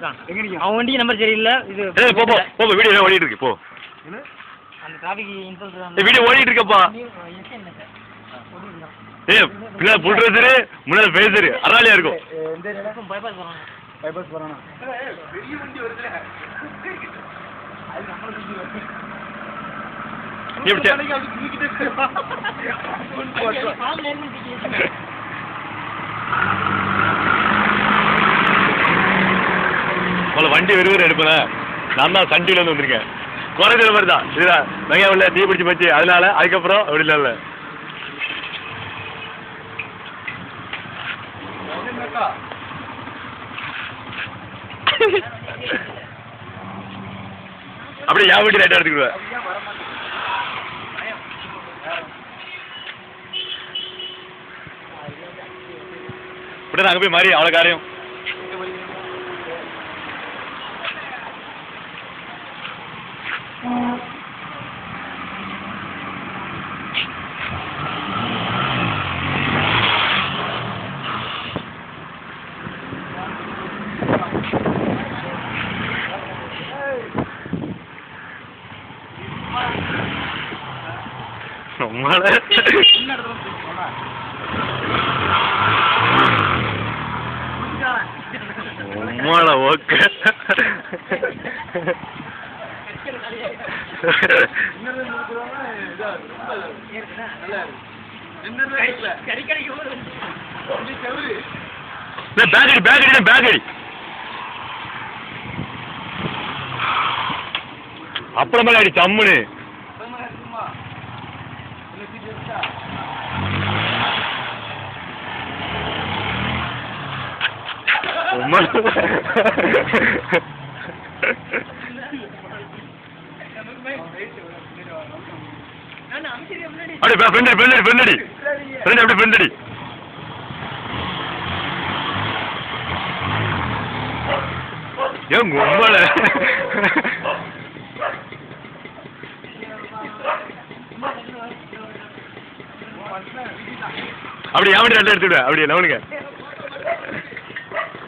இருக்கான். அவன் வண்டி நம்பர் சரியில்லை. இது போ போ போ வீடியோ ஓடிட்டு இருக்கு போ. அந்த டிராஃபிக் இன்ஸ்பெக்டர் வீடியோ ஓடிட்டு இருக்கப்பா. ஏய் பின்னாடி புல்ட்ரேசரு முன்னாடி பேசரு அராலியா இருக்கும். இந்த இடத்துக்கு பைபாஸ் போறானே. பைபாஸ் போறானா? பெரிய வண்டி வருதுல. அது நம்ம வண்டி வருது. எப்படி அது தூக்கிட்டே பாம் நேர்ம டிக்கெட். வண்டி வெறுவரை எடுப்பேன். நான் தான் சண்டியிலேருந்து வந்திருக்கேன். குறைஞ்ச மாதிரி தான் இதுதான் வெங்காயம் உள்ள தீ பிடிச்சி போச்சு. அதனால அதுக்கப்புறம் அப்படி இல்லை. அப்படியே என் வண்டி ரைட்டாக எடுத்துக்கிடுவேன். இப்படி அங்கே போய் மாறி அவ்வளோ காரியம் உம்மால ஓகே பேக்கடி அப்புறம் மேல அடி சம்முனு அப்படியே ஏன் உம்மல அப்படி என் வண்டி ரெண்டு எடுத்துவிடுவேன். அப்படியே லவனுங்க